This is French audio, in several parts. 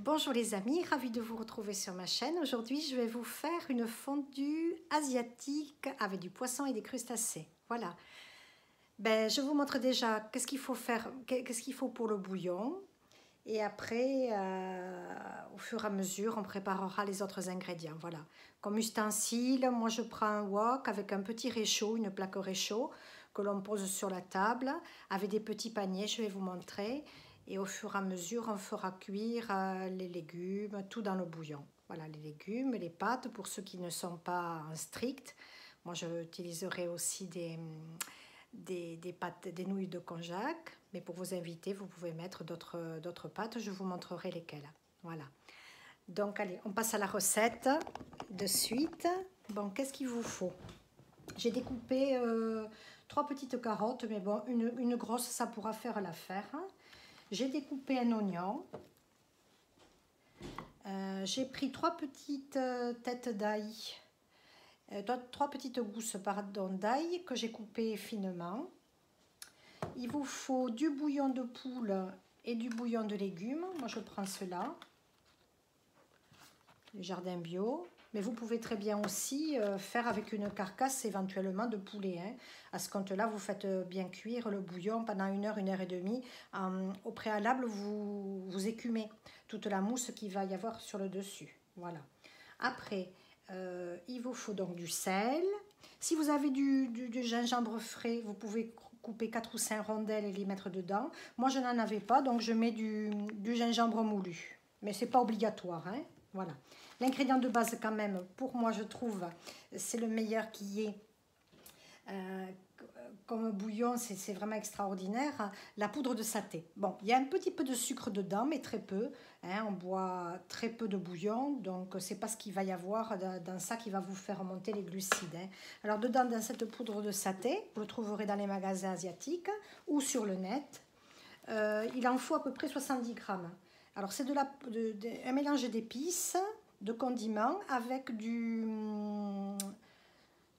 Bonjour les amis, ravie de vous retrouver sur ma chaîne. Aujourd'hui, je vais vous faire une fondue asiatique avec du poisson et des crustacés. Voilà. Je vous montre déjà qu'est-ce qu'il faut faire, qu'est-ce qu'il faut pour le bouillon. Et après, au fur et à mesure, on préparera les autres ingrédients. Voilà. Comme ustensile, moi je prends un wok avec un petit réchaud, une plaque réchaud que l'on pose sur la table avec des petits paniers, je vais vous montrer. Et au fur et à mesure, on fera cuire les légumes, tout dans le bouillon. Voilà, les légumes, les pâtes pour ceux qui ne sont pas stricts. Moi, j'utiliserai aussi des pâtes, des nouilles de konjac. Mais pour vos invités, vous pouvez mettre d'autres pâtes. Je vous montrerai lesquelles. Voilà. Donc, allez, on passe à la recette de suite. Bon, qu'est-ce qu'il vous faut? J'ai découpé 3 petites carottes, mais bon, une grosse, ça pourra faire l'affaire. J'ai découpé un oignon. J'ai pris 3 petites têtes d'ail. 3 petites gousses d'ail que j'ai coupées finement. Il vous faut du bouillon de poule et du bouillon de légumes. Moi, je prends cela. Le jardin bio. Mais vous pouvez très bien aussi faire avec une carcasse éventuellement de poulet. Hein. À ce compte-là, vous faites bien cuire le bouillon pendant 1 heure, 1 heure et demie. Au préalable, vous écumez toute la mousse qu'il va y avoir sur le dessus. Voilà. Après, il vous faut donc du sel. Si vous avez du gingembre frais, vous pouvez couper 4 ou 5 rondelles et les mettre dedans. Moi, je n'en avais pas, donc je mets du gingembre moulu. Mais ce n'est pas obligatoire. Hein. Voilà. L'ingrédient de base quand même, pour moi je trouve, c'est le meilleur qui est. Comme bouillon, c'est vraiment extraordinaire. La poudre de saté. Bon, il y a un petit peu de sucre dedans, mais très peu. Hein, on boit très peu de bouillon, donc c'est pas ce qu'il va y avoir dans ça qui va vous faire monter les glucides. Hein. Alors dedans, dans cette poudre de saté, vous le trouverez dans les magasins asiatiques ou sur le net. Il en faut à peu près 70 grammes. Alors c'est un mélange d'épices, de condiments avec de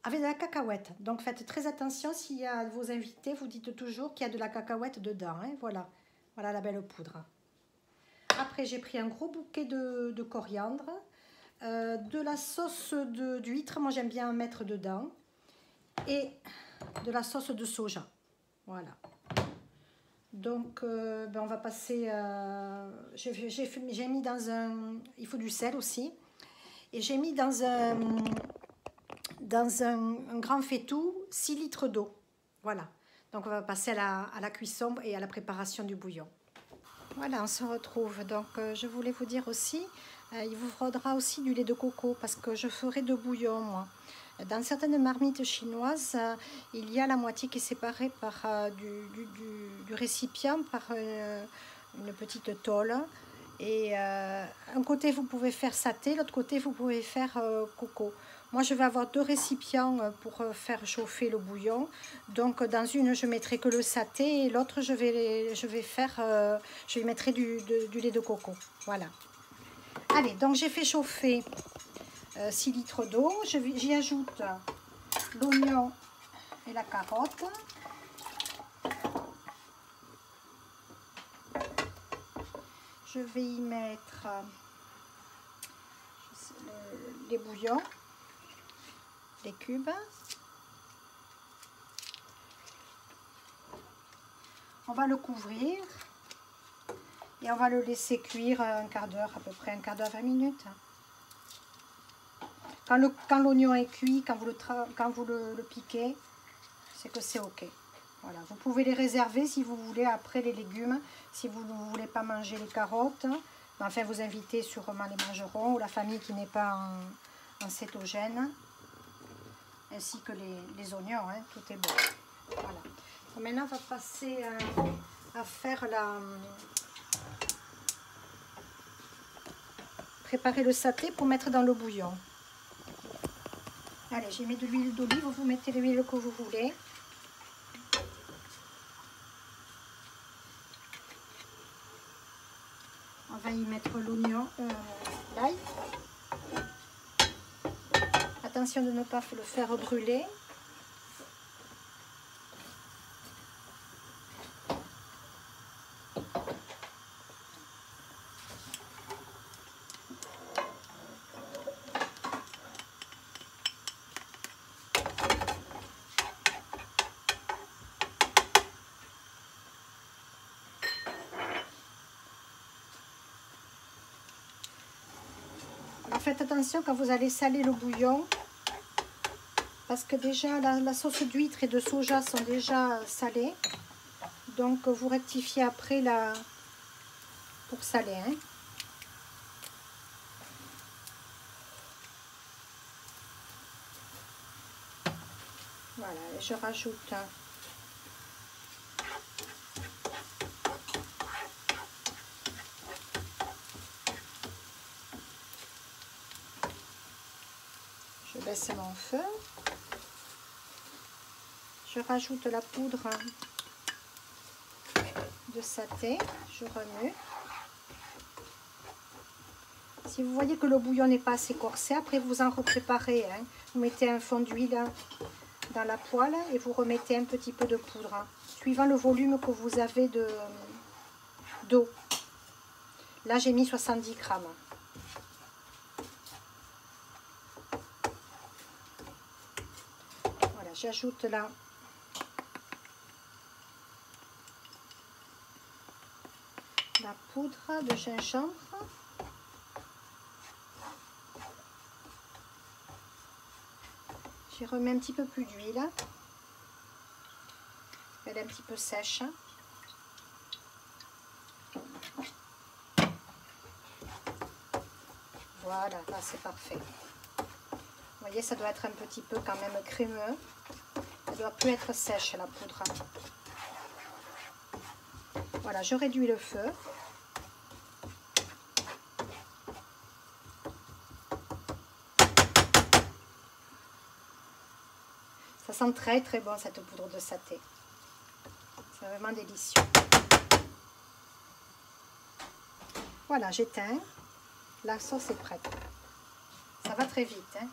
la cacahuète. Donc faites très attention, s'il y a vos invités, vous dites toujours qu'il y a de la cacahuète dedans. Hein. Voilà. Voilà la belle poudre. Après, j'ai pris un gros bouquet de coriandre, de la sauce d'huître, moi j'aime bien en mettre dedans, et de la sauce de soja. Voilà. Donc, on va passer. J'ai mis dans un. Il faut du sel aussi. Et j'ai mis dans un grand faitout 6 litres d'eau. Voilà. Donc, on va passer à la cuisson et à la préparation du bouillon. Voilà, on se retrouve. Donc, je voulais vous dire aussi, il vous faudra aussi du lait de coco parce que je ferai de bouillon, moi. Dans certaines marmites chinoises, il y a la moitié qui est séparée par du récipient par une petite tôle. Et un côté, vous pouvez faire saté, l'autre côté, vous pouvez faire coco. Moi, je vais avoir 2 récipients pour faire chauffer le bouillon. Donc, dans une, je mettrai que le saté et l'autre, je mettrai du lait de coco. Voilà. Allez, donc j'ai fait chauffer 6 litres d'eau. J'y ajoute l'oignon et la carotte. Je vais y mettre les bouillons, les cubes. On va le couvrir et on va le laisser cuire un quart d'heure, à peu près un quart d'heure, 20 minutes. Quand l'oignon est cuit, quand vous le piquez, c'est que c'est ok. Voilà. Vous pouvez les réserver si vous voulez après les légumes, si vous ne voulez pas manger les carottes. Mais enfin, vos invités sûrement les mangeront, ou la famille qui n'est pas en cétogène, ainsi que les oignons, hein, tout est bon. Voilà. Donc maintenant, on va passer à faire préparer le saté pour mettre dans le bouillon. Allez, j'ai mis de l'huile d'olive, vous mettez l'huile que vous voulez. On va y mettre l'oignon, l'ail. Attention de ne pas le faire brûler. faites attention quand vous allez saler le bouillon, parce que déjà la sauce d'huître et de soja sont déjà salées. Donc vous rectifiez après pour saler. Hein. Voilà, et je rajoute je baisse mon feu. Je rajoute la poudre de saté, je remue. Si vous voyez que le bouillon n'est pas assez corsé, après vous en repréparez. Hein. Vous mettez un fond d'huile dans la poêle et vous remettez un petit peu de poudre, hein, suivant le volume que vous avez d'eau. Là, j'ai mis 70 grammes. Voilà, j'ajoute là la poudre de gingembre. Je remets un petit peu plus d'huile. Elle est un petit peu sèche. Voilà, là c'est parfait. Vous voyez, ça doit être un petit peu quand même crémeux. Ça ne doit plus être sèche la poudre. Voilà, je réduis le feu. Ça sent très très bon cette poudre de saté. C'est vraiment délicieux. Voilà, j'éteins. La sauce est prête. Ça va très vite. Hein.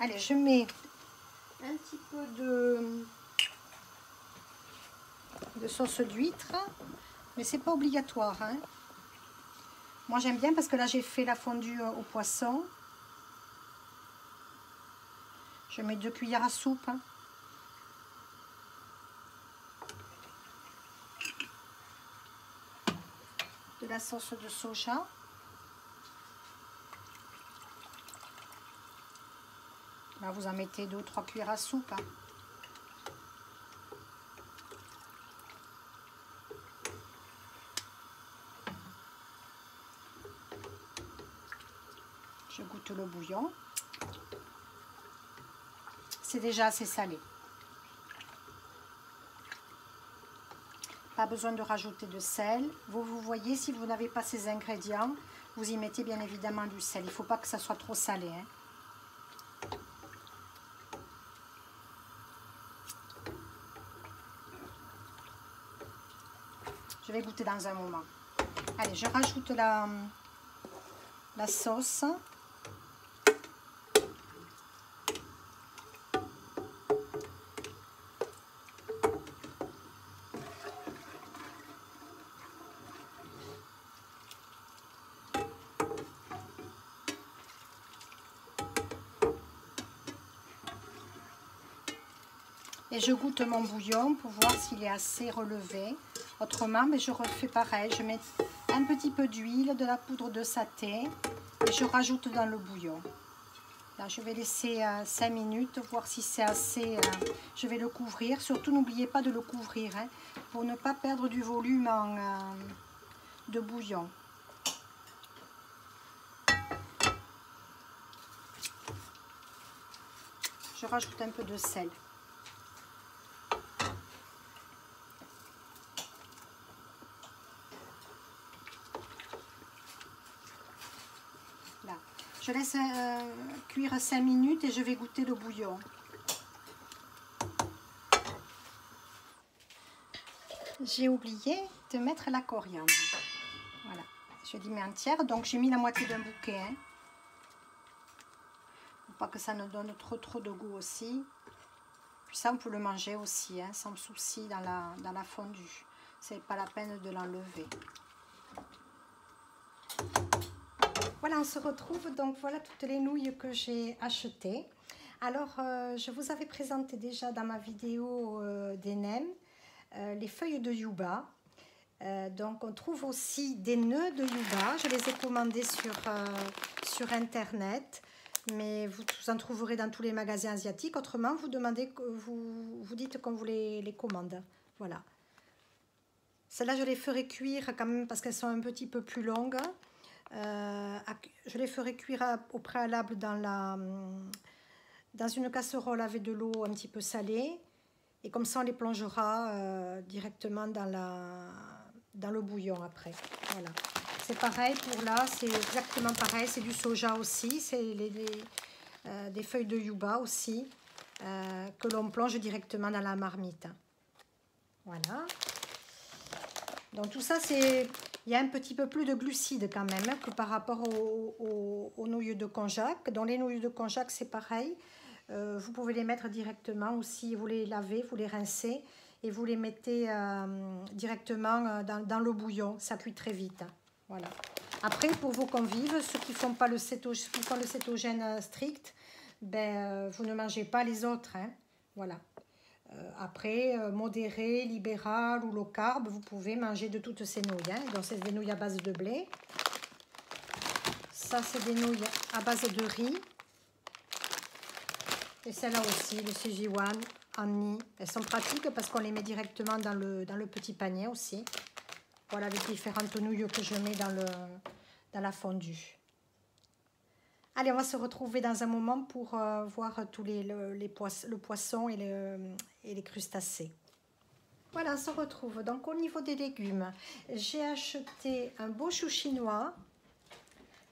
Allez, je mets un petit peu de sauce d'huître. Mais c'est pas obligatoire. Hein. Moi, j'aime bien parce que là, j'ai fait la fondue au poisson. Je mets 2 cuillères à soupe. De la sauce de soja. Là, vous en mettez 2 ou 3 cuillères à soupe. Hein. Je goûte le bouillon. C'est déjà assez salé. Pas besoin de rajouter de sel. Vous voyez, si vous n'avez pas ces ingrédients, vous y mettez bien évidemment du sel. Il ne faut pas que ça soit trop salé. Hein. Je vais goûter dans un moment. Allez, je rajoute la sauce. Et je goûte mon bouillon pour voir s'il est assez relevé. Autrement, mais je refais pareil. Je mets un petit peu d'huile, de la poudre de saté et je rajoute dans le bouillon. Là, je vais laisser 5 minutes, voir si c'est assez. Je vais le couvrir. Surtout, n'oubliez pas de le couvrir hein, pour ne pas perdre du volume de bouillon. Je rajoute un peu de sel. Là. Je laisse cuire 5 minutes et je vais goûter le bouillon. J'ai oublié de mettre la coriandre. Voilà, je l'ai mis entière, donc j'ai mis la moitié d'un bouquet. Hein. Pour pas que ça ne donne trop de goût aussi. Puis ça, on peut le manger aussi, hein, sans souci dans la fondue. C'est pas la peine de l'enlever. Voilà, on se retrouve. Donc voilà toutes les nouilles que j'ai achetées. Alors, je vous avais présenté déjà dans ma vidéo des nems les feuilles de yuba. Donc on trouve aussi des nœuds de yuba. Je les ai commandés sur internet, mais vous en trouverez dans tous les magasins asiatiques. Autrement, vous demandez, vous dites qu'on vous les commande. Voilà. Celles-là, je les ferai cuire quand même parce qu'elles sont un petit peu plus longues. Je les ferai cuire au préalable dans une casserole avec de l'eau un petit peu salée. Et comme ça, on les plongera directement dans le bouillon après. Voilà. C'est pareil pour là, c'est exactement pareil. C'est du soja aussi, c'est des feuilles de yuba aussi que l'on plonge directement dans la marmite. Voilà. Donc tout ça, il y a un petit peu plus de glucides quand même que par rapport aux nouilles de konjac. Dans les nouilles de konjac, c'est pareil. Vous pouvez les mettre directement aussi, vous les lavez, vous les rincez et vous les mettez directement dans le bouillon. Ça cuit très vite. Voilà. Après, pour vos convives, ceux qui font le cétogène strict, ben, vous ne mangez pas les autres. Hein. Voilà. Après, modéré, libéral ou low carb, vous pouvez manger de toutes ces nouilles. Hein. Donc, c'est des nouilles à base de blé. Ça, c'est des nouilles à base de riz. Et celle-là aussi, le Sijiwan, Annie. Elles sont pratiques parce qu'on les met directement dans le petit panier aussi. Voilà les différentes nouilles que je mets dans la fondue. Allez, on va se retrouver dans un moment pour voir tous le poisson et les crustacés. Voilà, on se retrouve. Donc, au niveau des légumes, j'ai acheté un beau chou chinois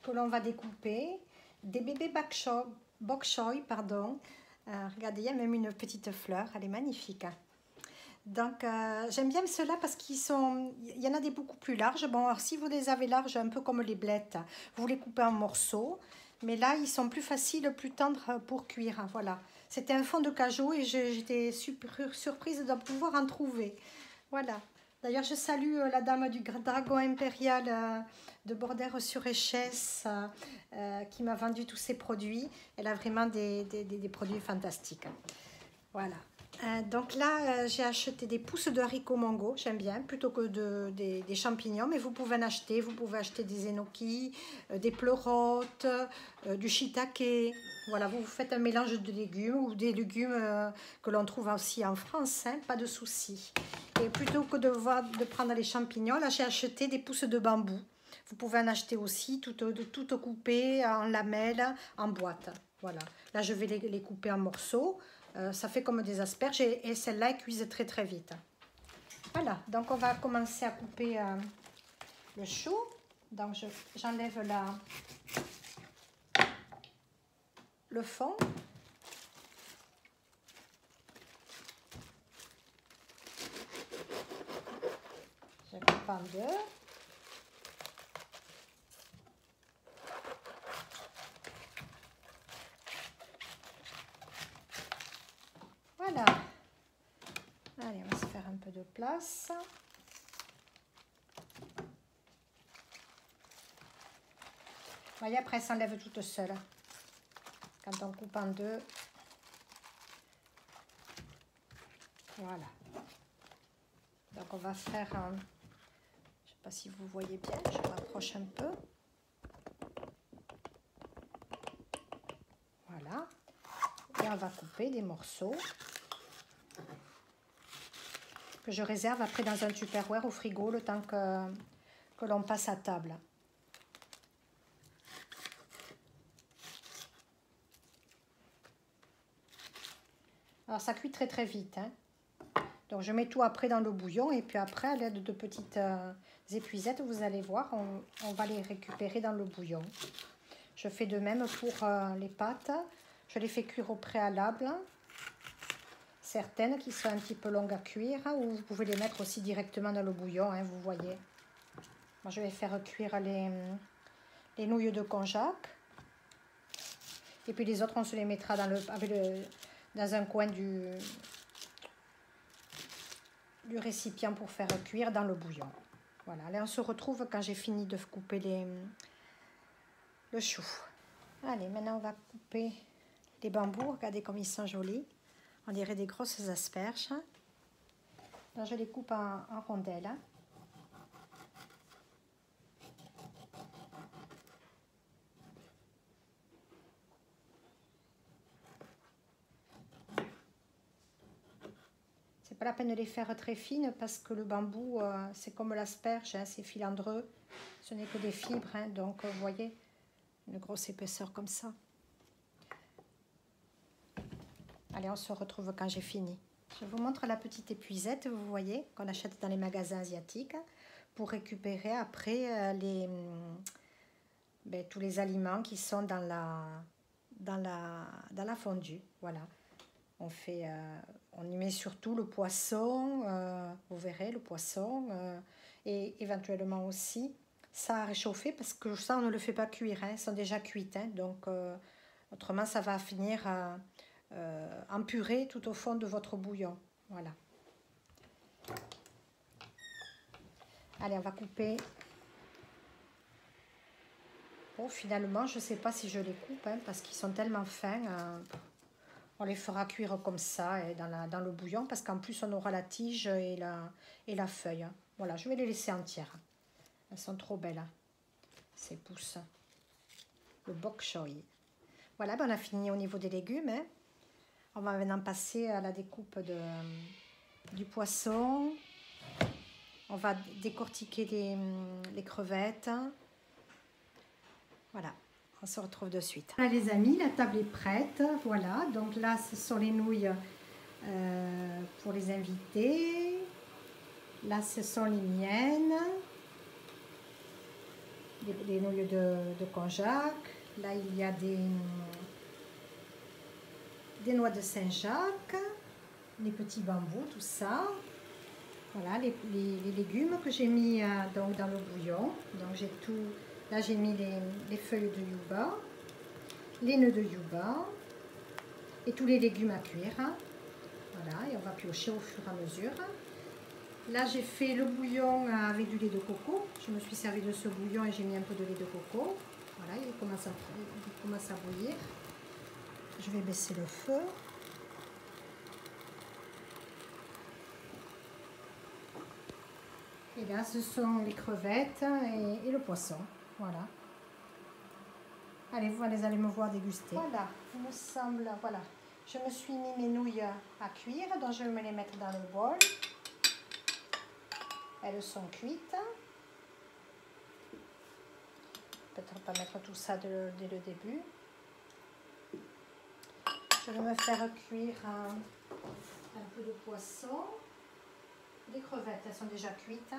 que l'on va découper, des bébés bok choy, pardon. Regardez, il y a même une petite fleur, elle est magnifique. Donc, j'aime bien ceux-là parce il y en a des beaucoup plus larges. Bon, alors si vous les avez larges, un peu comme les blettes, vous les coupez en morceaux. Mais là, ils sont plus faciles, plus tendres pour cuire. Voilà. C'était un fond de cajou et j'étais super surprise de pouvoir en trouver. Voilà. D'ailleurs, je salue la dame du Dragon Impérial de Bordère-sur-Echesse qui m'a vendu tous ces produits. Elle a vraiment des produits fantastiques. Voilà. Donc là, j'ai acheté des pousses de haricots mongo, j'aime bien, plutôt que des champignons, mais vous pouvez en acheter. Vous pouvez acheter des enoki, des pleurotes, du shiitake. Voilà, vous faites un mélange de légumes ou des légumes que l'on trouve aussi en France, hein, pas de souci. Et plutôt que de prendre les champignons, là j'ai acheté des pousses de bambou. Vous pouvez en acheter aussi, toutes coupées en lamelles, en boîte. Voilà, là je vais les couper en morceaux. Ça fait comme des asperges et celles-là cuisent très très vite. Voilà, donc on va commencer à couper le chou. Donc j'enlève le fond. Je coupe en deux. Voilà. Allez, on va se faire un peu de place. Vous voyez, après, ça s'enlève toute seule. Quand on coupe en deux. Voilà. Donc, on va faire un... Je ne sais pas si vous voyez bien, je rapproche un peu. Voilà. Et on va couper des morceaux que je réserve après dans un Tupperware au frigo le temps que l'on passe à table. Alors ça cuit très très vite. Hein. Donc je mets tout après dans le bouillon et puis après à l'aide de petites épuisettes, vous allez voir, on va les récupérer dans le bouillon. Je fais de même pour les pâtes. Je les fais cuire au préalable. Certaines qui sont un petit peu longues à cuire ou vous pouvez les mettre aussi directement dans le bouillon, hein, vous voyez. Moi, je vais faire cuire les nouilles de konjac. Et puis les autres, on se les mettra dans un coin du récipient pour faire cuire dans le bouillon. Voilà, là on se retrouve quand j'ai fini de couper le chou. Allez, maintenant on va couper les bambous. Regardez comme ils sont jolis. On dirait des grosses asperges. Là, je les coupe en rondelles. la peine de les faire très fines parce que le bambou, c'est comme l'asperge, hein, c'est filandreux. Ce n'est que des fibres, hein, donc vous voyez, une grosse épaisseur comme ça. Allez, on se retrouve quand j'ai fini. Je vous montre la petite épuisette, vous voyez, qu'on achète dans les magasins asiatiques pour récupérer après tous les aliments qui sont dans la fondue. Voilà. On y met surtout le poisson, vous verrez, le poisson, et éventuellement aussi ça à réchauffer parce que ça, on ne le fait pas cuire, hein, elles sont déjà cuites, hein, donc autrement, ça va finir en purée tout au fond de votre bouillon. Voilà. Allez, on va couper. Bon, finalement, je ne sais pas si je les coupe, hein, parce qu'ils sont tellement fins. On les fera cuire comme ça dans le bouillon, parce qu'en plus, on aura la tige et la feuille. Hein. Voilà, je vais les laisser entières. Elles sont trop belles, hein, ces pousses. Le bok choy. Voilà, ben on a fini au niveau des légumes. Hein. On va maintenant passer à la découpe du poisson. On va décortiquer les crevettes. Voilà, on se retrouve de suite. Voilà les amis, la table est prête. Voilà, donc là, ce sont les nouilles pour les invités. Là, ce sont les miennes. Les nouilles de konjac. Là, il y a des noix de Saint-Jacques, les petits bambous, tout ça. Voilà, les légumes que j'ai mis donc dans le bouillon. Donc, j'ai tout... Là, j'ai mis les feuilles de yuba, les nœuds de yuba et tous les légumes à cuire. Voilà, et on va piocher au fur et à mesure. Là, j'ai fait le bouillon avec du lait de coco. Je me suis servi de ce bouillon et j'ai mis un peu de lait de coco. Voilà, il commence à bouillir. Je vais baisser le feu. Et là, ce sont les crevettes et le poisson. Voilà. Allez, vous allez me voir déguster. Voilà, il me semble, voilà. Je me suis mis mes nouilles à cuire, donc je vais me les mettre dans le bol. Elles sont cuites. Peut-être pas mettre tout ça dès le début. Je vais me faire cuire un peu de poisson. Les crevettes, elles sont déjà cuites.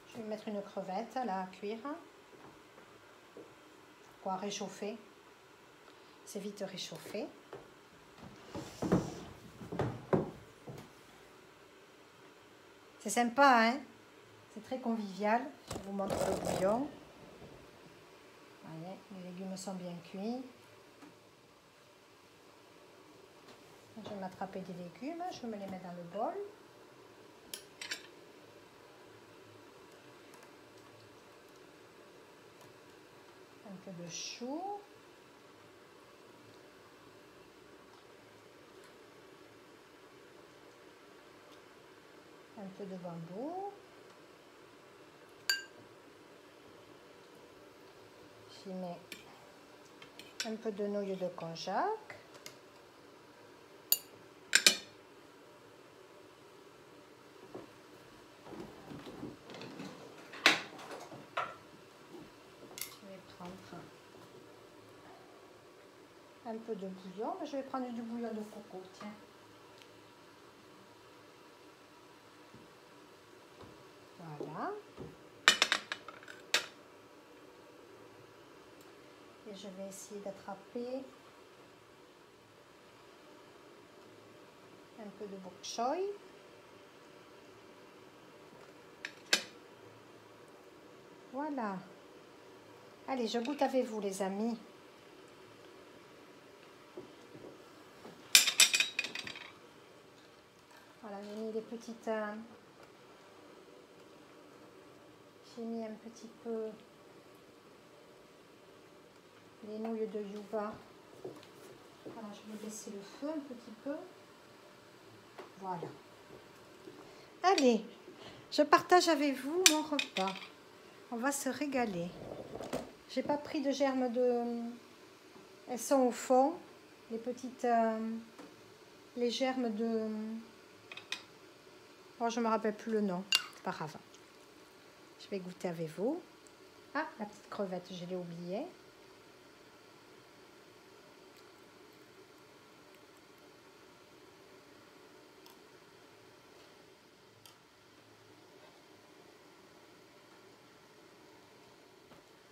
Je vais mettre une crevette là à cuire. Quoi, réchauffer. C'est vite réchauffé. C'est sympa, hein? C'est très convivial. Je vous montre le bouillon. Voyez, les légumes sont bien cuits. Je vais m'attraper des légumes. Je vais me les mettre dans le bol. Un peu de chou. Un peu de bambou. J'y mets un peu de nouilles de konjac. Je vais prendre un peu de bouillon. Je vais prendre du bouillon de coco, tiens. Voilà. Et je vais essayer d'attraper un peu de bok choy. Voilà. Allez, je goûte avec vous, les amis. Voilà, j'ai mis des petites... j'ai mis un petit peu les nouilles de yuba. Voilà, je vais baisser le feu un petit peu. Voilà. Allez, je partage avec vous mon repas. On va se régaler. J'ai pas pris de germes de... Elles sont au fond, les petites... les germes Oh, je ne me rappelle plus le nom. C'est pas grave. Je vais goûter avec vous. Ah, la petite crevette, je l'ai oubliée.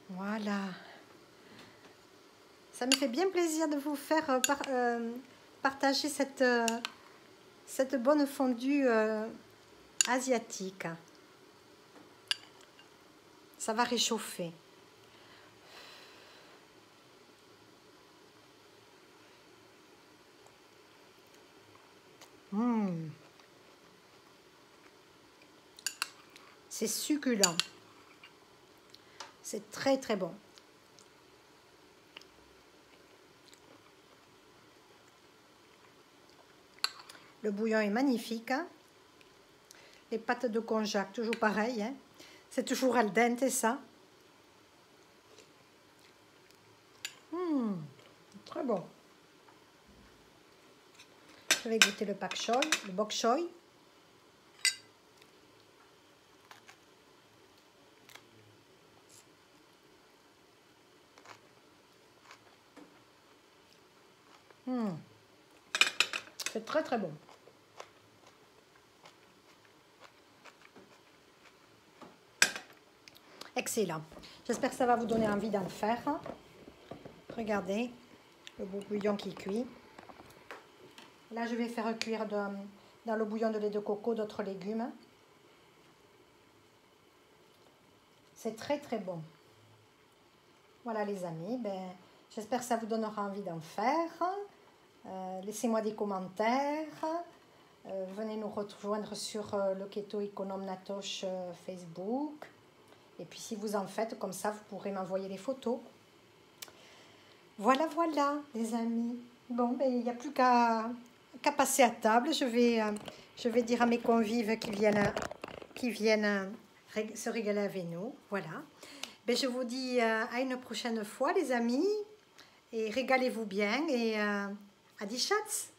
Voilà. Ça me fait bien plaisir de vous faire partager cette bonne fondue asiatique. Ça va réchauffer. C'est succulent. C'est très très bon. Le bouillon est magnifique. Hein? Les pâtes de konjac, toujours pareil. Hein? C'est toujours al dente ça. Très bon. Je vais goûter le pak choi, le bok choy. C'est très très bon. Excellent. J'espère que ça va vous donner envie d'en faire. Regardez le beau bouillon qui cuit. Là, je vais faire cuire dans le bouillon de lait de coco d'autres légumes. C'est très très bon. Voilà les amis, ben, j'espère que ça vous donnera envie d'en faire. Laissez-moi des commentaires. Venez nous rejoindre sur le Keto Econome Natoche Facebook. Et puis si vous en faites comme ça, vous pourrez m'envoyer les photos. Voilà, voilà les amis. Bon, ben, il n'y a plus qu'à passer à table. Je vais dire à mes convives qui viennent se régaler avec nous. Voilà. Ben, je vous dis à une prochaine fois les amis. Et régalez-vous bien et à die Schatz.